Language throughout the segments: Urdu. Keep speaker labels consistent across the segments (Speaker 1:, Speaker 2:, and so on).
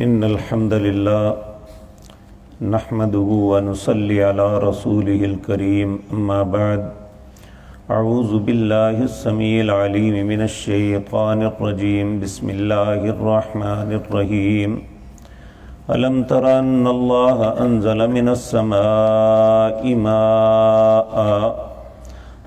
Speaker 1: إن الحمد لله نحمده ونصلي على رسوله الكريم أما بعد أعوذ بالله السميع العليم من الشيطان الرجيم بسم الله الرحمن الرحيم ألم تر أن الله أنزل من السماء ماء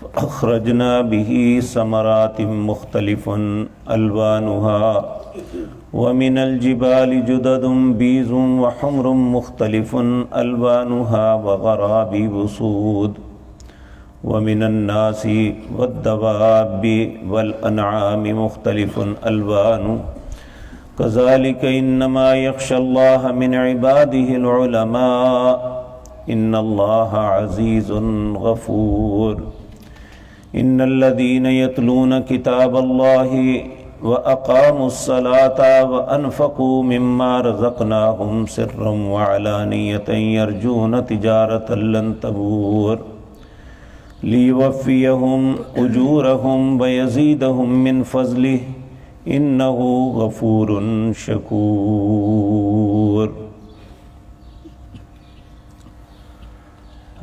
Speaker 1: فأخرجنا به ثمرات مختلف ألوانها ومن الجبال جدد بيض وحمر مختلف ألوانها وغرابيب سود ومن الناس والدواب والأنعام مختلف ألوانه كذلك إنما يخشى الله من عباده العلماء إن الله عزيز غفور إن الذين يتلون كتاب الله وأقاموا الصلاة وأنفقوا مما رزقناهم سرا وعلانية يرجون تجارة لن تبور ليوفيهم أجورهم ويزيدهم من فضله إنه غفور شكور۔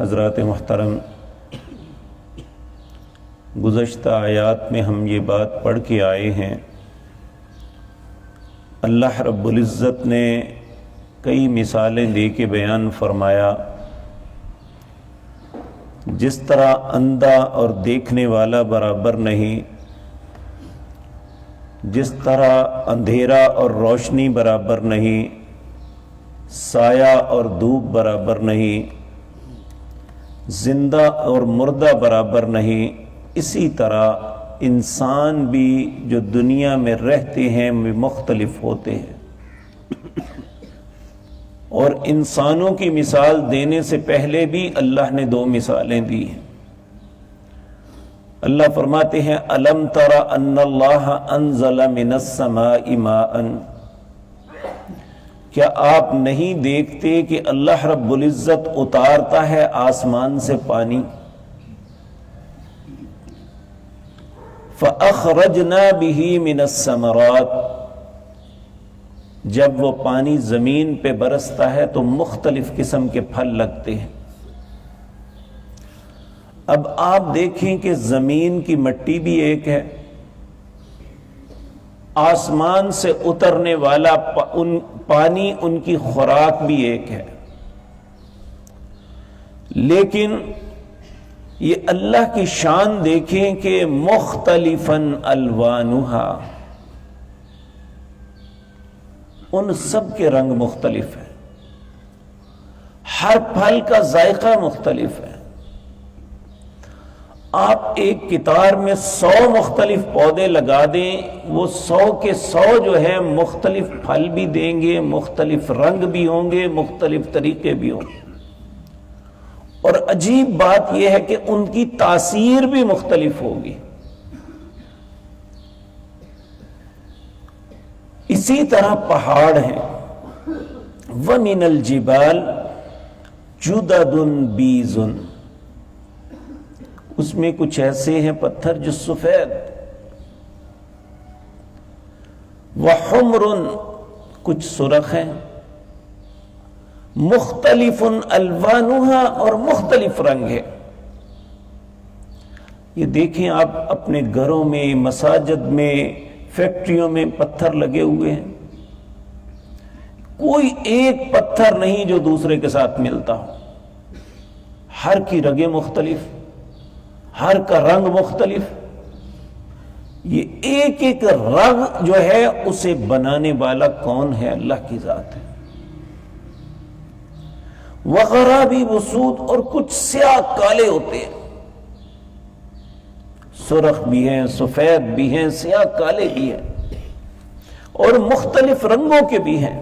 Speaker 1: حضرات محترم، گزشتہ آیات میں ہم یہ بات پڑھ کے آئے ہیں، اللہ رب العزت نے کئی مثالیں دے کے بیان فرمایا، جس طرح اندھا اور دیکھنے والا برابر نہیں، جس طرح اندھیرا اور روشنی برابر نہیں، سایہ اور دھوپ برابر نہیں، زندہ اور مردہ برابر نہیں، اسی طرح انسان بھی جو دنیا میں رہتے ہیں وہ مختلف ہوتے ہیں۔ اور انسانوں کی مثال دینے سے پہلے بھی اللہ نے دو مثالیں دی ہیں۔ اللہ فرماتے ہیں الم تر ان اللہ انزل من السماء ماء، کیا آپ نہیں دیکھتے کہ اللہ رب العزت اتارتا ہے آسمان سے پانی، فَأَخْرَجْنَا بِهِ مِنَ الثَّمَرَاتِ، جب وہ پانی زمین پہ برستا ہے تو مختلف قسم کے پھل لگتے ہیں۔ اب آپ دیکھیں کہ زمین کی مٹی بھی ایک ہے، آسمان سے اترنے والا پانی ان کی خوراک بھی ایک ہے، لیکن یہ اللہ کی شان دیکھیں کہ مختلفاً الوانہا، ان سب کے رنگ مختلف ہیں، ہر پھل کا ذائقہ مختلف ہے۔ آپ ایک کتار میں 100 مختلف پودے لگا دیں، وہ 100 کے 100 جو ہے مختلف پھل بھی دیں گے، مختلف رنگ بھی ہوں گے، مختلف طریقے بھی ہوں گے، اور عجیب بات یہ ہے کہ ان کی تاثیر بھی مختلف ہوگی۔ اسی طرح پہاڑ ہیں، وَمِنَ الْجِبَالِ جُدَدٌ بِيضٌ، اس میں کچھ ایسے ہیں پتھر جو سفید، وَحُمْرٌ کچھ سرخ ہیں، مختلف الوانہا اور مختلف رنگ ہے۔ یہ دیکھیں آپ اپنے گھروں میں، مساجد میں، فیکٹریوں میں پتھر لگے ہوئے ہیں، کوئی ایک پتھر نہیں جو دوسرے کے ساتھ ملتا ہو، ہر کی رگیں مختلف، ہر کا رنگ مختلف۔ یہ ایک ایک رنگ جو ہے اسے بنانے والا کون ہے؟ اللہ کی ذات ہے۔ وغرابیب سود، اور کچھ سیاہ کالے ہوتے ہیں، سرخ بھی ہیں، سفید بھی ہیں، سیاہ کالے بھی ہیں، اور مختلف رنگوں کے بھی ہیں۔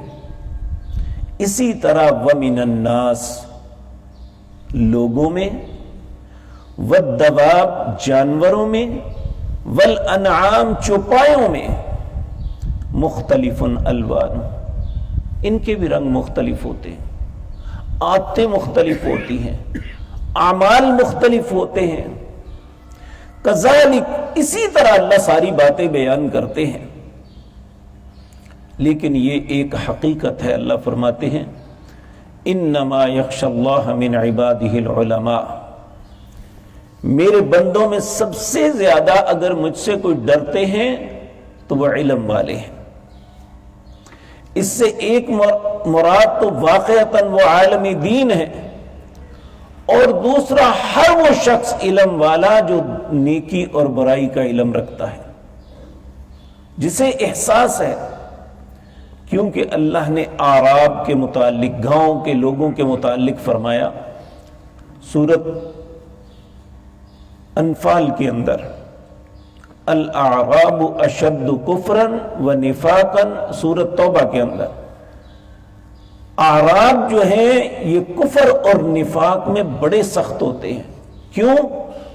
Speaker 1: اسی طرح وَمِنَ النَّاسِ، لوگوں میں، وَالدَّوَابِ جانوروں میں، وَالْأَنْعَامِ چوپایوں میں، مختلف الوان، ان کے بھی رنگ مختلف ہوتے ہیں، عادتیں مختلف ہوتی ہیں، اعمال مختلف ہوتے ہیں۔ کذالک، اسی طرح اللہ ساری باتیں بیان کرتے ہیں، لیکن یہ ایک حقیقت ہے، اللہ فرماتے ہیں انما یخشی اللہ من عبادہ العلماء، میرے بندوں میں سب سے زیادہ اگر مجھ سے کوئی ڈرتے ہیں تو وہ علم والے ہیں۔ اس سے ایک مراد تو واقعتاً وہ عالم دین ہے، اور دوسرا ہر وہ شخص علم والا جو نیکی اور برائی کا علم رکھتا ہے، جسے احساس ہے، کیونکہ اللہ نے اعراب کے متعلق، گاؤں کے لوگوں کے متعلق فرمایا سورۃ انفال کے اندر، الاعراب اشد کفرا و نفاقا، سورۃ توبہ کے اندر اعراب جو ہیں یہ کفر اور نفاق میں بڑے سخت ہوتے ہیں۔ کیوں؟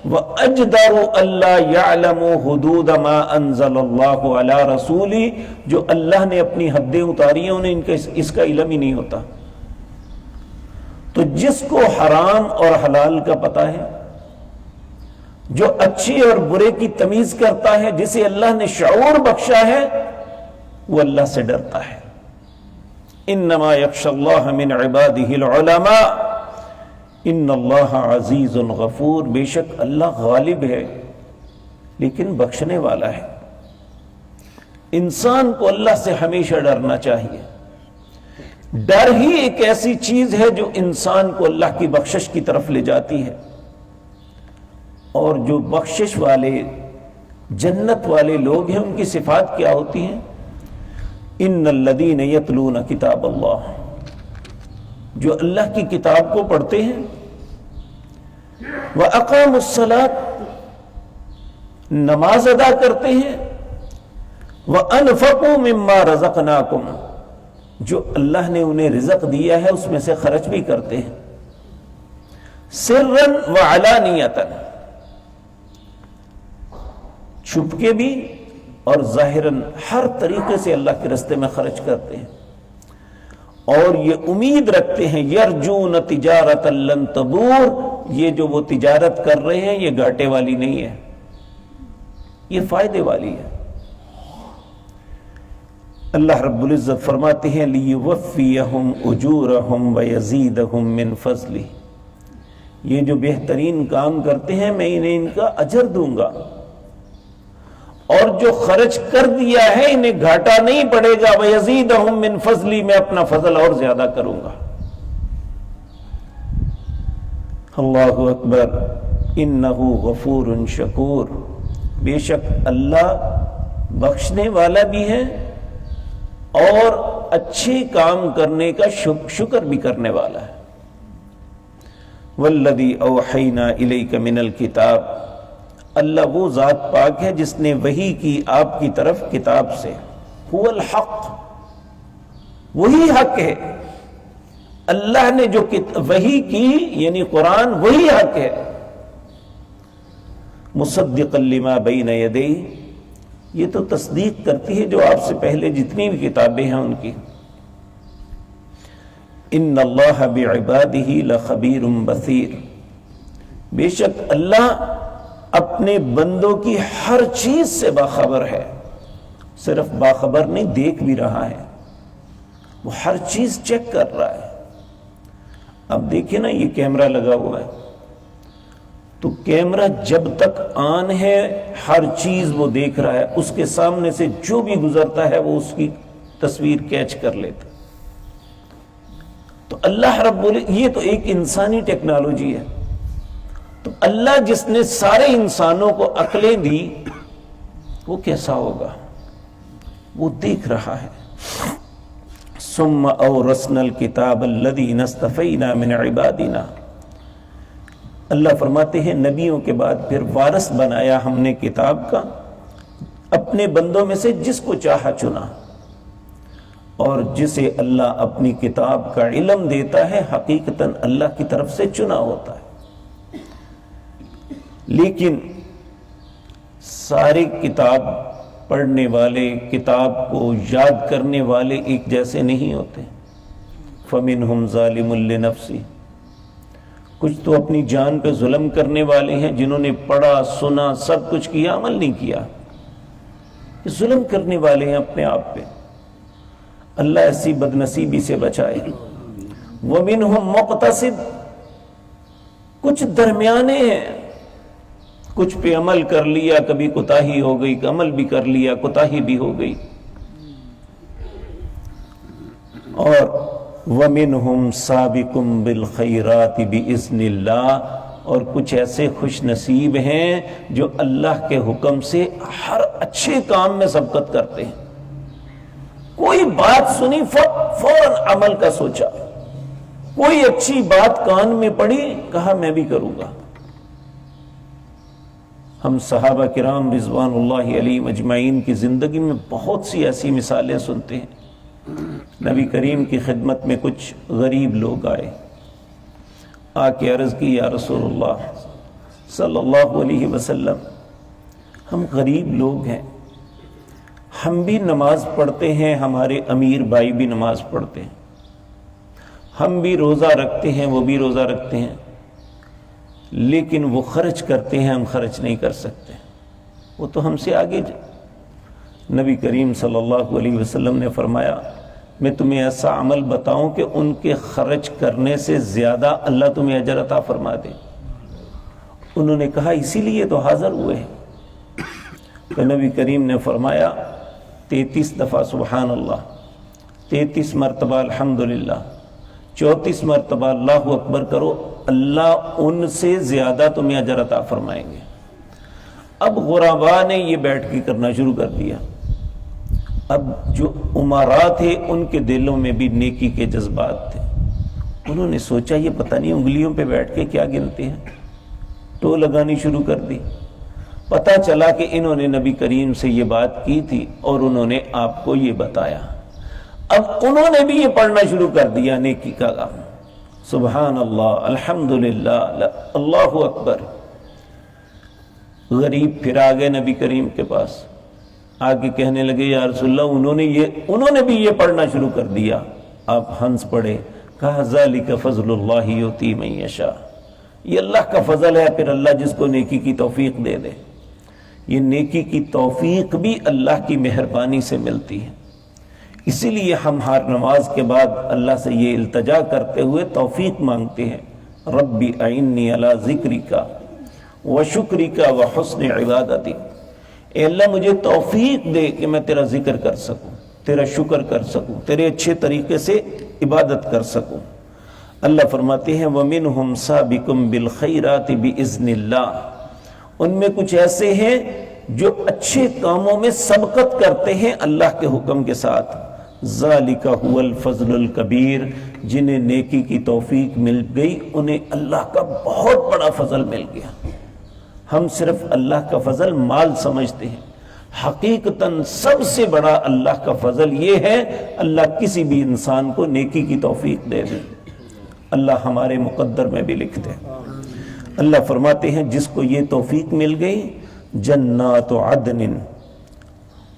Speaker 1: وَأَجْدَرُ أَلَّا يَعْلَمُوا حُدُودَ مَا أَنزَلَ اللَّهُ عَلَى رَسُولِهِ، جو اللہ نے اپنی حدیں اتاری ہیں انہیں اس کا علم ہی نہیں ہوتا۔ تو جس کو حرام اور حلال کا پتہ ہے، جو اچھی اور برے کی تمیز کرتا ہے، جسے اللہ نے شعور بخشا ہے، وہ اللہ سے ڈرتا ہے۔ انما یخشی اللہ من عبادہ العلماء ان اللہ عزیز غفور، بے شک اللہ غالب ہے لیکن بخشنے والا ہے۔ انسان کو اللہ سے ہمیشہ ڈرنا چاہیے۔ ڈر ہی ایک ایسی چیز ہے جو انسان کو اللہ کی بخشش کی طرف لے جاتی ہے، اور جو بخشش والے جنت والے لوگ ہیں ان کی صفات کیا ہوتی ہیں؟ ان الذین یتلون کتاب اللہ، جو اللہ کی کتاب کو پڑھتے ہیں، وَأَقَامُوا الصَّلَاةَ، نماز ادا کرتے ہیں، وَأَنفَقُوا مِمَّا رَزَقْنَاكُمْ، جو اللہ نے انہیں رزق دیا ہے اس میں سے خرچ بھی کرتے ہیں، سرًا وعلانیةً، چھپ کے بھی اور ظاہراً، ہر طریقے سے اللہ کے راستے میں خرچ کرتے ہیں، اور یہ امید رکھتے ہیں یرجون تجارتا لن تبور، یہ جو وہ تجارت کر رہے ہیں یہ گھاٹے والی نہیں ہے، یہ فائدے والی ہے۔ اللہ رب العزت فرماتے ہیں لیوفیہم اجورہم ویزیدہم من فضلہ، یہ جو بہترین کام کرتے ہیں میں انہیں ان کا اجر دوں گا، اور جو خرچ کر دیا ہے انہیں گھاٹا نہیں پڑے گا، وَيَزِيدَهُم مِّن فَضْلِي، میں اپنا فضل اور زیادہ کروں گا۔ اللہ اکبر، انہ غفور شکور، بے شک اللہ بخشنے والا بھی ہے اور اچھے کام کرنے کا شکر بھی کرنے والا ہے۔ وَالَّذِي أَوْحَيْنَا إِلَيْكَ مِنَ الْكِتَابِ، اللہ وہ ذات پاک ہے جس نے وحی کی آپ کی طرف کتاب سے، هو الحق، وہی حق ہے۔ اللہ نے جو وحی کی یعنی قرآن وہی حق ہے، مصدقا لما بین یدیہ، یہ تو تصدیق کرتی ہے جو آپ سے پہلے جتنی بھی کتابیں ہیں ان کی۔ ان اللہ بعبادہ لخبیر بصیر، بے شک اللہ اپنے بندوں کی ہر چیز سے باخبر ہے، صرف باخبر نہیں دیکھ بھی رہا ہے، وہ ہر چیز چیک کر رہا ہے۔ اب دیکھیں نا یہ کیمرہ لگا ہوا ہے، تو کیمرہ جب تک آن ہے ہر چیز وہ دیکھ رہا ہے، اس کے سامنے سے جو بھی گزرتا ہے وہ اس کی تصویر کیچ کر لیتا۔ تو اللہ یہ تو ایک انسانی ٹیکنالوجی ہے، تو اللہ جس نے سارے انسانوں کو عقلیں دی وہ کیسا ہوگا، وہ دیکھ رہا ہے۔ ثم اورثنا الکتاب الذین اصطفینا من عبادنا، اللہ فرماتے ہیں نبیوں کے بعد پھر وارث بنایا ہم نے کتاب کا اپنے بندوں میں سے جس کو چاہا چنا، اور جسے اللہ اپنی کتاب کا علم دیتا ہے حقیقتاً اللہ کی طرف سے چنا ہوتا ہے۔ لیکن سارے کتاب پڑھنے والے، کتاب کو یاد کرنے والے ایک جیسے نہیں ہوتے۔ فَمِنْهُمْ ظَالِمٌ لِنَفْسِهِ، کچھ تو اپنی جان پہ ظلم کرنے والے ہیں جنہوں نے پڑھا سنا سب کچھ کیا، عمل نہیں کیا، ظلم کرنے والے ہیں اپنے آپ پہ۔ اللہ ایسی بدنصیبی سے بچائے۔ وَمِنْهُمْ مُقْتَصِدٌ، کچھ درمیانے ہیں، کچھ پہ عمل کر لیا، کبھی کوتاہی ہو گئی، عمل بھی کر لیا، کوتاہی بھی ہو گئی۔ اور وَمِنْهُمْ سَابِقٌ بِالْخَيْرَاتِ بِإِذْنِ اللَّهِ، اور کچھ ایسے خوش نصیب ہیں جو اللہ کے حکم سے ہر اچھے کام میں سبقت کرتے ہیں۔ کوئی بات سنی فوراً عمل کا سوچا، کوئی اچھی بات کان میں پڑی کہا میں بھی کروں گا۔ ہم صحابہ کرام رضوان اللہ علیہم اجمعین کی زندگی میں بہت سی ایسی مثالیں سنتے ہیں۔ نبی کریم کی خدمت میں کچھ غریب لوگ آئے، آ کے عرض کی یا رسول اللہ صلی اللہ علیہ وسلم، ہم غریب لوگ ہیں، ہم بھی نماز پڑھتے ہیں، ہمارے امیر بھائی بھی نماز پڑھتے ہیں، ہم بھی روزہ رکھتے ہیں، وہ بھی روزہ رکھتے ہیں، لیکن وہ خرچ کرتے ہیں، ہم خرچ نہیں کر سکتے، وہ تو ہم سے آگے نبی کریم صلی اللہ علیہ وسلم نے فرمایا میں تمہیں ایسا عمل بتاؤں کہ ان کے خرچ کرنے سے زیادہ اللہ تمہیں اجر عطا فرما دے۔ انہوں نے کہا اسی لیے تو حاضر ہوئے ہیں۔ تو نبی کریم نے فرمایا 33 دفعہ سبحان اللہ، 33 مرتبہ الحمدللہ، 34 مرتبہ اللہ اکبر کرو، اللہ ان سے زیادہ تمہیں اجر عطا فرمائیں گے۔ اب غرباء نے یہ بیٹھ کے کرنا شروع کر دیا۔ اب جو امراء تھے ان کے دلوں میں بھی نیکی کے جذبات تھے، انہوں نے سوچا یہ پتہ نہیں انگلیوں پہ بیٹھ کے کیا گنتے ہیں، ٹو لگانی شروع کر دی۔ پتہ چلا کہ انہوں نے نبی کریم سے یہ بات کی تھی اور انہوں نے آپ کو یہ بتایا۔ اب انہوں نے بھی یہ پڑھنا شروع کر دیا نیکی کا کام، سبحان اللہ، الحمدللہ، اللہ اکبر۔ غریب پھر آگے نبی کریم کے پاس آگے کہنے لگے یا رسول اللہ انہوں نے بھی یہ پڑھنا شروع کر دیا۔ آپ ہنس پڑے، کہا ذالک فضل اللہ یؤتی من یشاء، یہ اللہ کا فضل ہے، پھر اللہ جس کو نیکی کی توفیق دے دے۔ یہ نیکی کی توفیق بھی اللہ کی مہربانی سے ملتی ہے، اسی لیے ہم ہر نماز کے بعد اللہ سے یہ التجا کرتے ہوئے توفیق مانگتے ہیں، ربی اعنی علی ذکرک وشکرک وحسن عبادتک، اے اللہ مجھے توفیق دے کہ میں تیرا ذکر کر سکوں، تیرا شکر کر سکوں، تیرے اچھے طریقے سے عبادت کر سکوں۔ اللہ فرماتے ہیں وَمِنْهُمْ سَابِقٌ بِالْخَيْرَاتِ بِإِذْنِ اللَّهِ، ان میں کچھ ایسے ہیں جو اچھے کاموں میں سبقت کرتے ہیں اللہ کے حکم کے ساتھ۔ ذَلِكَ هُوَ الْفَضْلُ الْكَبِيرُ، جنہیں نیکی کی توفیق مل گئی انہیں اللہ کا بہت بڑا فضل مل گیا۔ ہم صرف اللہ کا فضل مال سمجھتے ہیں، حقیقتاً سب سے بڑا اللہ کا فضل یہ ہے اللہ کسی بھی انسان کو نیکی کی توفیق دے دے۔ اللہ ہمارے مقدر میں بھی لکھتے ہیں۔ اللہ فرماتے ہیں جس کو یہ توفیق مل گئی، جنات عدن،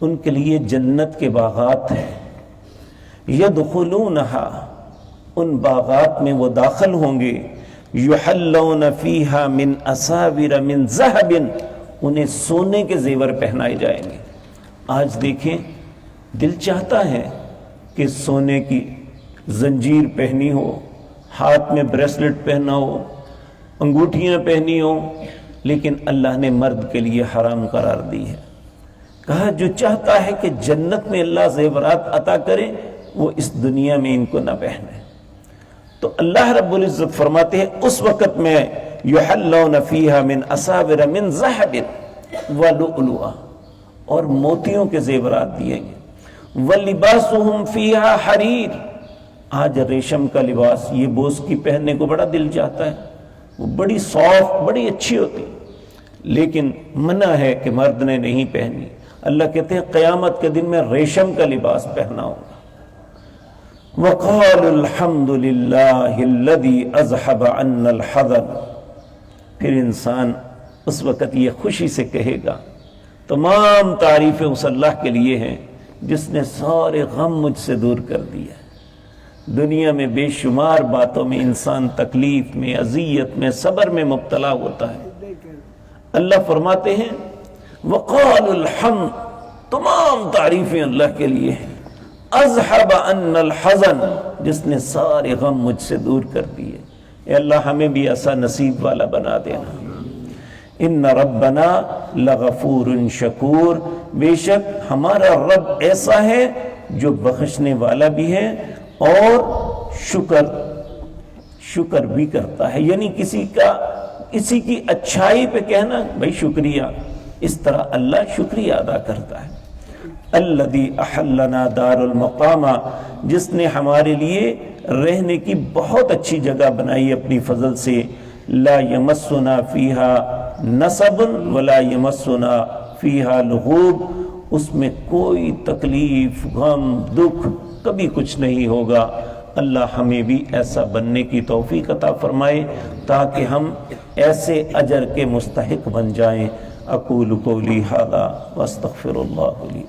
Speaker 1: ان کے لیے جنت کے باغات ہیں، یدخلونہا، ان باغات میں وہ داخل ہوں گے، یحلون فیہا من اساور من ذہب، انہیں سونے کے زیور پہنائے جائیں گے۔ آج دیکھیں دل چاہتا ہے کہ سونے کی زنجیر پہنی ہو، ہاتھ میں بریسلٹ پہنا ہو، انگوٹھیاں پہنی ہو، لیکن اللہ نے مرد کے لیے حرام قرار دی ہے۔ کہا جو چاہتا ہے کہ جنت میں اللہ زیورات عطا کرے وہ اس دنیا میں ان کو نہ پہنے۔ تو اللہ رب العزت فرماتے ہیں اس وقت میں یحلون فیہا من اساور من ذہب ولؤلؤا، اور موتیوں کے زیورات دیے گے، ولباسہم فیہا حریر، آج ریشم کا لباس یہ بوس کی پہننے کو بڑا دل چاہتا ہے، وہ بڑی سافٹ بڑی اچھی ہوتی، لیکن منع ہے کہ مرد نے نہیں پہنی۔ اللہ کہتے ہیں قیامت کے دن میں ریشم کا لباس پہنا ہوگا۔ وَقَالُوا الْحَمْدُ لِلَّهِ الَّذِي أَذْهَبَ عَنَّا الْحَزَنَ، پھر انسان اس وقت یہ خوشی سے کہے گا تمام تعریفیں اس اللہ کے لیے ہیں جس نے سارے غم مجھ سے دور کر دیا۔ دنیا میں بے شمار باتوں میں انسان تکلیف میں، اذیت میں، صبر میں مبتلا ہوتا ہے۔ اللہ فرماتے ہیں وَقَالُوا الْحَمْدُ، تمام تعریفیں اللہ کے لیے ہیں، اذهب عنا الحزن، جس نے سارے غم مجھ سے دور کر دیے۔ اے اللہ ہمیں بھی ایسا نصیب والا بنا دینا۔ ان ربنا لغفور شکور، بے شک ہمارا رب ایسا ہے جو بخشنے والا بھی ہے اور شکر بھی کرتا ہے، یعنی کسی کی اچھائی پہ کہنا بھائی شکریہ، اس طرح اللہ شکریہ ادا کرتا ہے۔ الذی احلنا دار المقامہ، جس نے ہمارے لیے رہنے کی بہت اچھی جگہ بنائی اپنی فضل سے۔ لا یمسنا فیہا نصب ولا یمسنا فیہا لغوب، اس میں کوئی تکلیف، غم، دکھ کبھی کچھ نہیں ہوگا۔ اللہ ہمیں بھی ایسا بننے کی توفیق عطا فرمائے تاکہ ہم ایسے اجر کے مستحق بن جائیں۔ اقول قولی ھذا واستغفر اللہ لی۔